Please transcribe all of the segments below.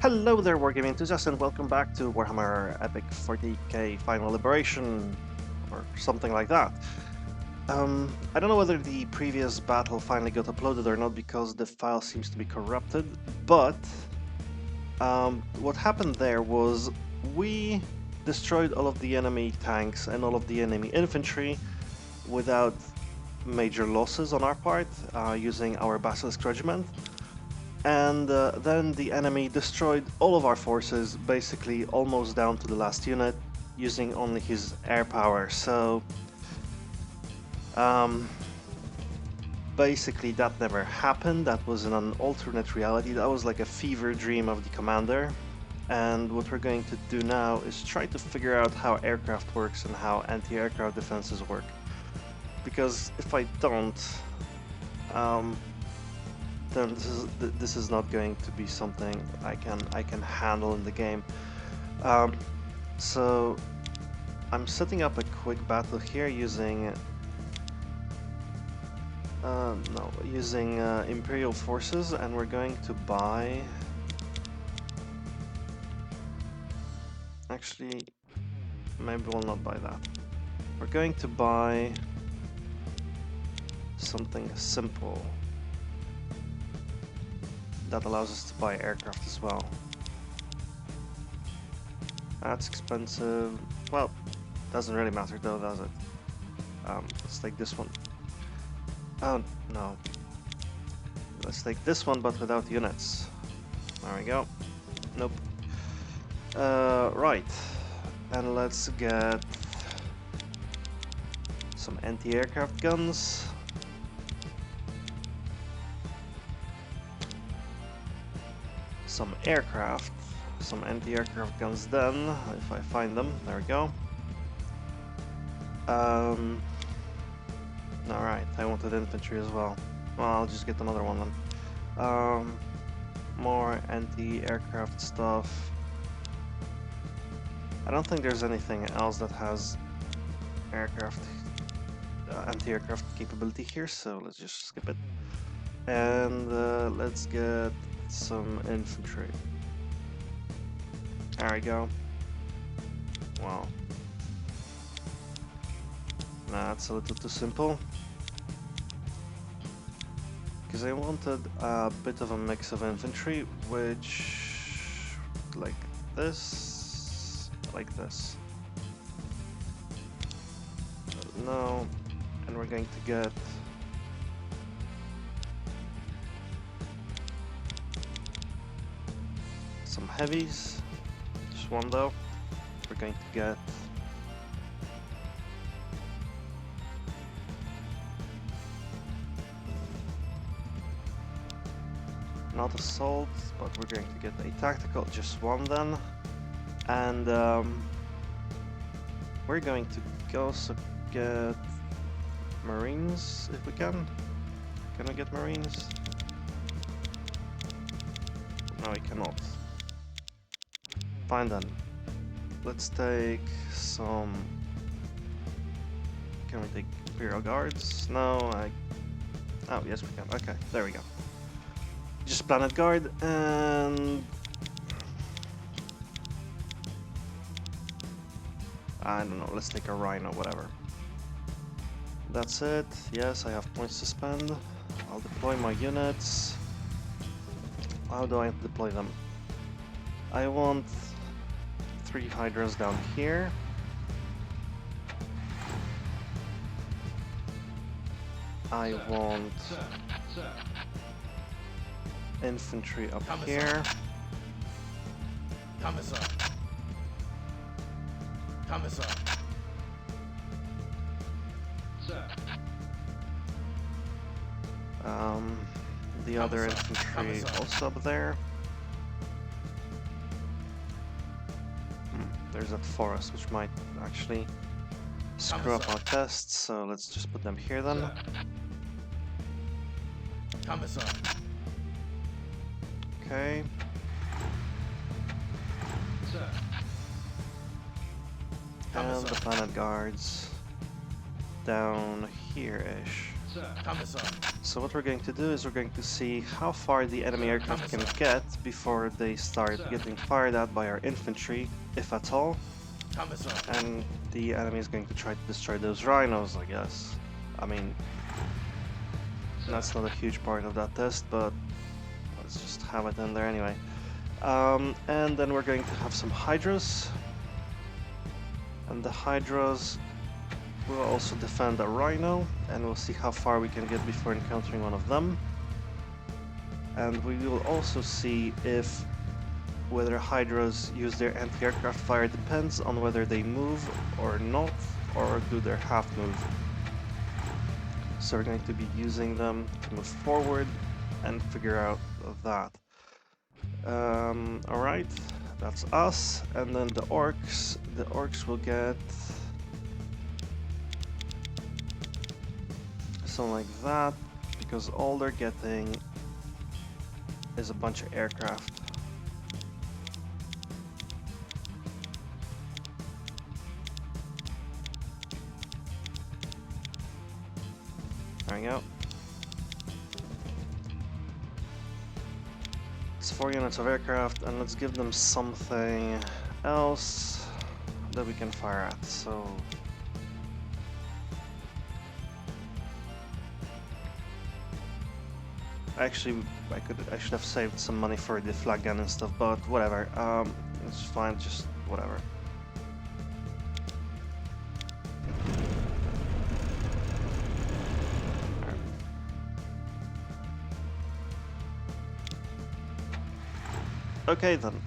Hello there, wargame enthusiasts, and welcome back to Warhammer Epic 40k Final Liberation, or something like that. I don't know whether the previous battle finally got uploaded or not because the file seems to be corrupted, but what happened there was we destroyed all of the enemy tanks and all of the enemy infantry without major losses on our part, using our Basilisk Regiment. And then the enemy destroyed all of our forces, basically almost down to the last unit, using only his air power. So basically that never happened. That was in an alternate reality. That was like a fever dream of the commander. And what we're going to do now is try to figure out how aircraft works and how anti-aircraft defenses work. Because if I don't, then this is not going to be something I can handle in the game. So I'm setting up a quick battle here using Imperial forces, and we're going to buy. Actually, maybe we'll not buy that. We're going to buy something simple that allows us to buy aircraft as well. That's expensive. Well, doesn't really matter though, does it? Let's take this one. Oh, no. Let's take this one, but without units. There we go. Nope. Right. And let's get some anti-aircraft guns. Some aircraft. Some anti-aircraft guns then, if I find them. There we go. Alright, I wanted infantry as well. Well, I'll just get another one then. More anti-aircraft stuff. I don't think there's anything else that has aircraft, anti-aircraft capability here, so let's just skip it. And let's get some infantry. There we go. Wow. Nah, that's a little too simple. Because I wanted a bit of a mix of infantry, which... like this... like this. No, and we're going to get... some heavies. Just one though. We're going to get... not assault, but we're going to get a tactical, just one then. And we're going to also get Marines if we can. Can we get Marines? No, we cannot. Fine then. Let's take some... Can we take Imperial Guards? No, oh, yes we can. Okay, there we go. Just Planet Guard and... I don't know, let's take a Rhino, whatever. That's it. Yes, I have points to spend. I'll deploy my units. How do I deploy them? I want 3 Hydras down here. I want infantry up here. Commissar. Commissar. Sir. The other infantry also up there. There's that forest which might actually screw up our tests, so let's just put them here then. Commissar. Okay. Sir. And the Planet Guards down here-ish. Sir. Commissar. So what we're going to do is we're going to see how far the enemy aircraft can get before they start getting fired at by our infantry, if at all. Commissar. And the enemy is going to try to destroy those rhinos, I guess. I mean, that's not a huge part of that test, but let's just have it in there anyway. And then we're going to have some hydras. And the hydras will also defend a rhino, and we'll see how far we can get before encountering one of them. And we will also see if whether hydras use their anti-aircraft fire depends on whether they move or not, or do their half move. So we're going to be using them to move forward and figure out that. Alright, that's us, and then the orcs. The orcs will get something like that, because all they're getting is a bunch of aircraft. There we go. It's 4 units of aircraft, and let's give them something else that we can fire at. So actually, I should have saved some money for the flag gun and stuff, but whatever. It's fine, just whatever. Okay then.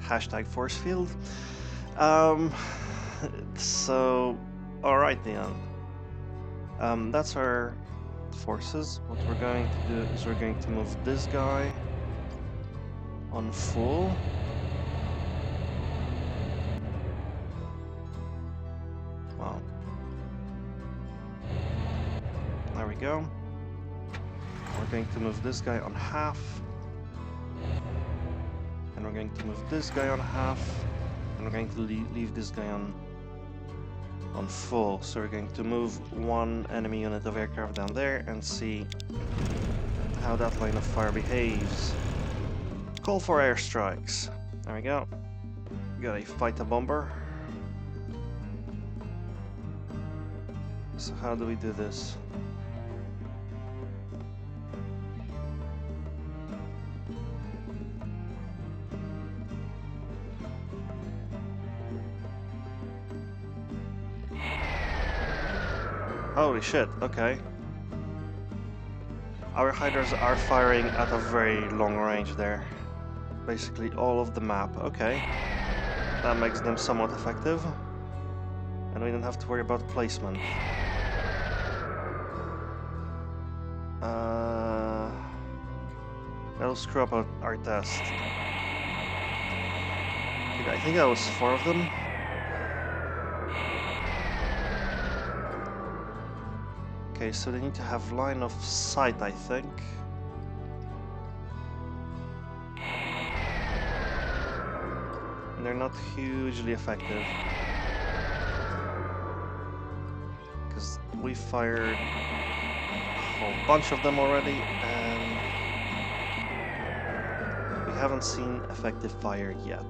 Hashtag force field. So, alright then. That's our forces. What we're going to do is we're going to move this guy on full. Wow. There we go. We're going to move this guy on half. And we're going to move this guy on half, and we're going to leave this guy on full. So we're going to move one enemy unit of aircraft down there and see how that line of fire behaves. Call for airstrikes. There we go. We got a fighter bomber. So how do we do this? Holy shit, okay. Our hydras are firing at a very long range there. Basically all of the map, okay. That makes them somewhat effective. And we don't have to worry about placement. That'll screw up our test. Okay, I think that was 4 of them. Okay, so they need to have line of sight, I think. And they're not hugely effective. Because we fired a whole bunch of them already, and we haven't seen effective fire yet.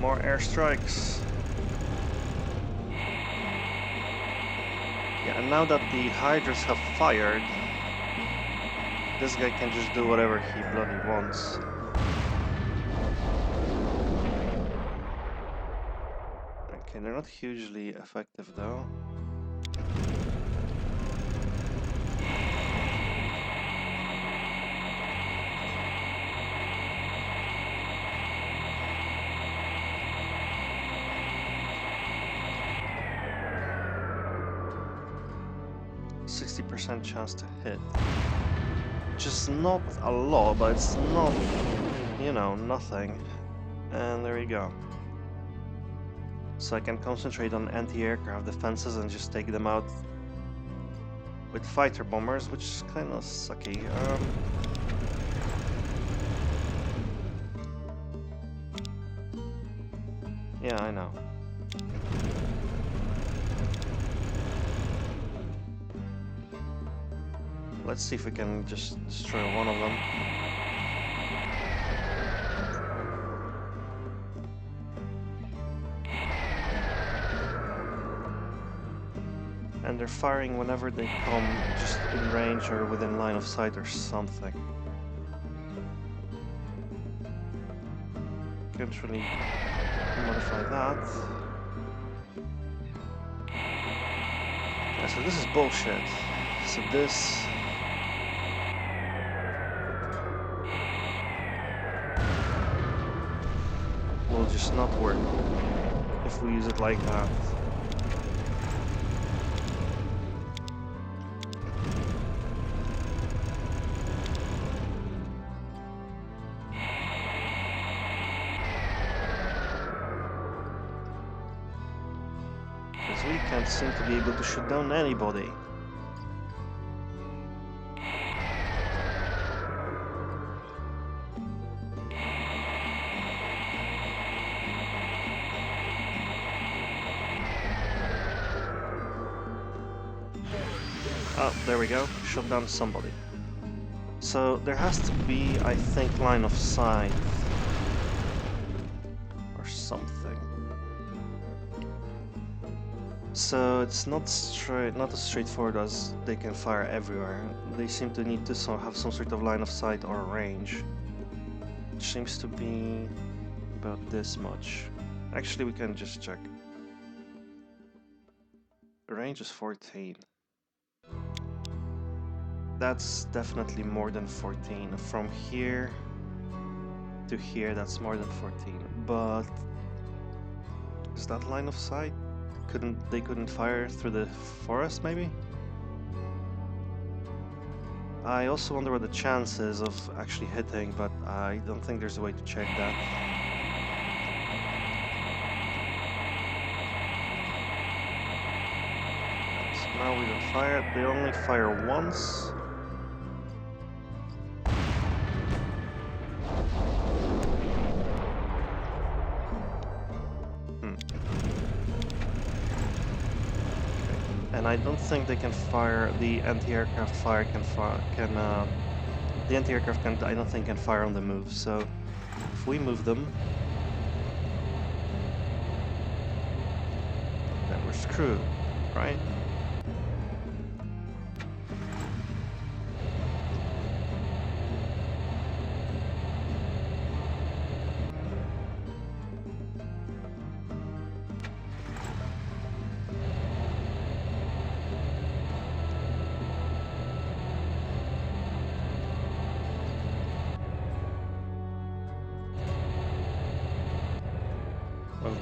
More airstrikes. Yeah, and now that the hydras have fired, this guy can just do whatever he bloody wants. Okay, they're not hugely effective though. Chance to hit, which is not a lot, but it's not, you know, nothing. And there we go. So I can concentrate on anti-aircraft defenses and just take them out with fighter bombers, which is kind of sucky. Yeah, I know. Let's see if we can just destroy one of them. And they're firing whenever they come just in range or within line of sight or something. Can't really modify that. Yeah, so this is bullshit. So this... will just not work if we use it like that. Because we can't seem to be able to shoot down anybody. Oh, there we go. Shot down somebody. So there has to be, I think, line of sight or something. So it's not as straightforward as they can fire everywhere. They seem to need to have some sort of line of sight or range, which seems to be about this much. Actually, we can just check. The range is 14. That's definitely more than 14. From here to here, that's more than 14. But is that line of sight? They couldn't fire through the forest, maybe? I also wonder what the chances of actually hitting, but I don't think there's a way to check that. So now we don't fire. They only fire once. And I don't think they can fire. The anti-aircraft fire the anti-aircraft can. I don't think can fire on the move. So if we move them, then we're screwed, right?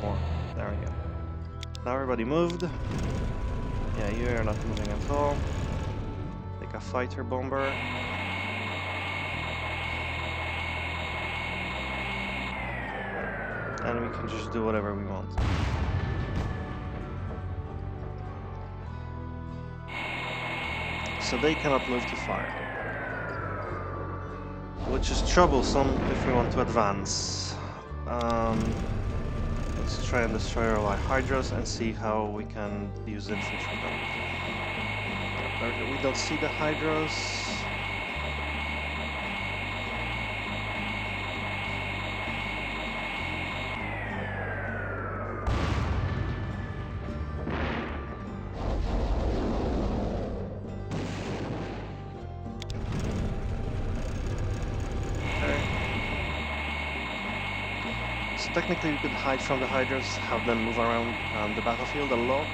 More. There we go. Now everybody moved. Yeah, you are not moving at all. Take a fighter bomber. And we can just do whatever we want. So they cannot move to fire. Which is troublesome if we want to advance. Let's try and destroy all our hydras and see how we can use infantry then. We don't see the hydras. Technically, we could hide from the hydras, have them move around the battlefield a lot,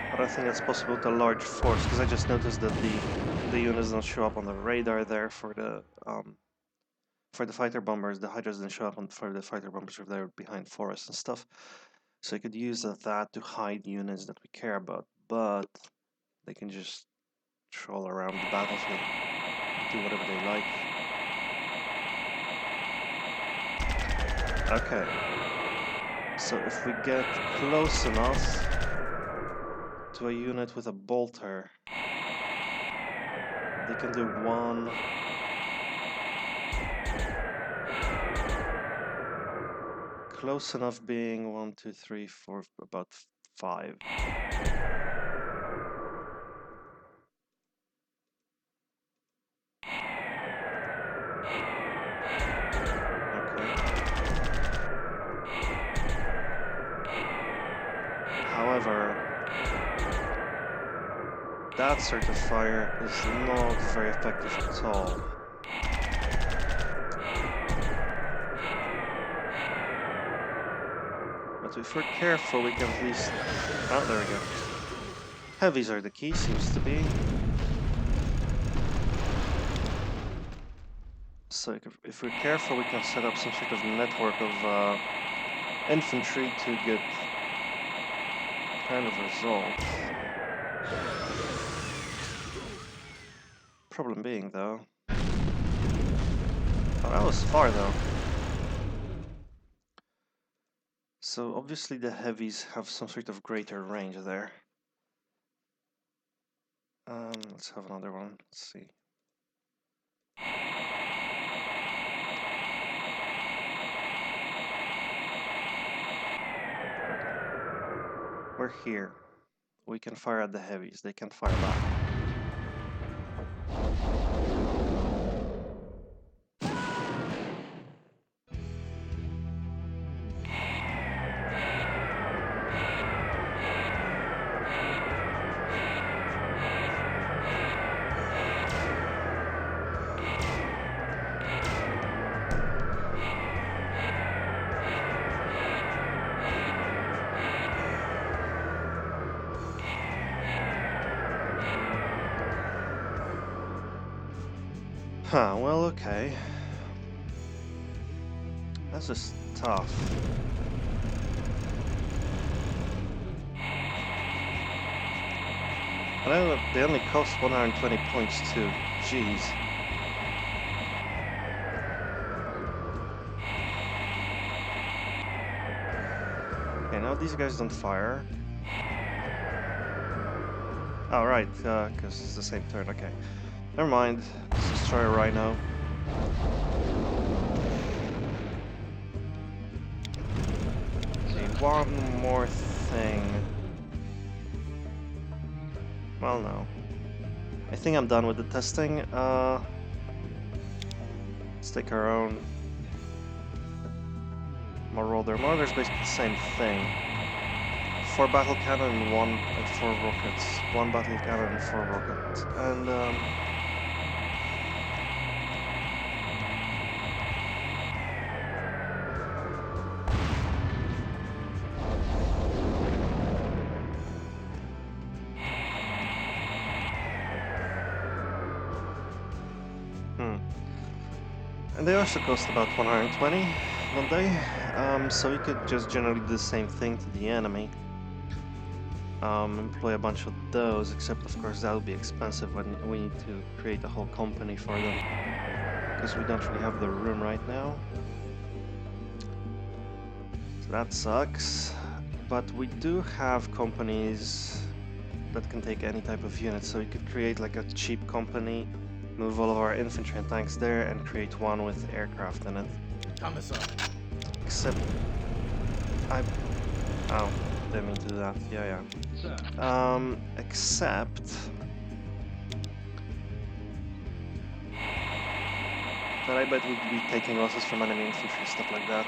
but I think it's possible with a large force, because I just noticed that the units don't show up on the radar there for the fighter bombers. The hydras didn't show up for the fighter bombers if they're behind forests and stuff. So you could use that to hide units that we care about, but they can just troll around the battlefield, do whatever they like. Okay, so if we get close enough to a unit with a bolter, They can do one. Close enough being 1, 2, 3, 4, about 5. However, that sort of fire is not very effective at all. But if we're careful, we can at least... Oh, there we go. Heavies are the key, seems to be. So if we're careful, we can set up some sort of network of infantry to get kind of result. Problem being, though... Oh, that was far, though. So obviously the heavies have some sort of greater range there. Let's have another one. Let's see. We're here. We can fire at the heavies. They can fire back. Huh, well, okay. That's just tough. I know that they only cost 120 points too. Jeez. Okay, now these guys don't fire. Oh, right, because it's the same turn, okay. Never mind. Let's destroy a rhino. Okay, one more thing. Well, no. I think I'm done with the testing. Let's take our own Marauder. Marauder's basically the same thing. 4 battle cannon and 4 rockets. 1 battle cannon and 4 rockets. And and they also cost about 120, don't they? So you could just generally do the same thing to the enemy. Employ a bunch of those, except of course that would be expensive when we need to create a whole company for them. Because we don't really have the room right now. So that sucks. But we do have companies that can take any type of unit, so we could create like a cheap company, move all of our infantry and tanks there, and create one with aircraft in it. Commissar. Except... Oh, didn't mean to do that. Yeah. Sir. Except... that I bet we'd be taking losses from enemy infantry and stuff like that.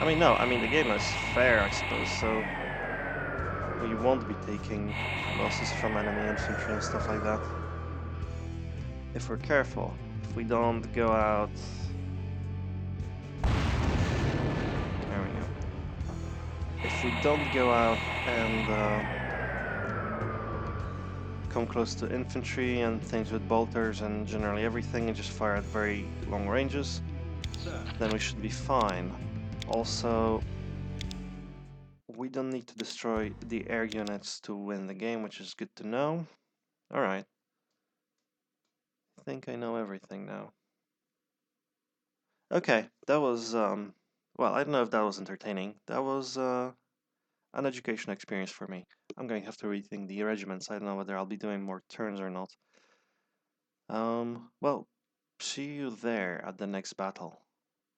I mean, no, the game is fair, I suppose, so... we won't be taking losses from enemy infantry and stuff like that. If we're careful. If we don't go out... There we go. If we don't go out and come close to infantry and things with bolters and generally everything and just fire at very long ranges, then we should be fine. Also, we don't need to destroy the air units to win the game, which is good to know. Alright. I think I know everything now. Okay, that was, well, I don't know if that was entertaining. That was, an education experience for me. I'm going to have to rethink the regiments. I don't know whether I'll be doing more turns or not. Well, see you there at the next battle.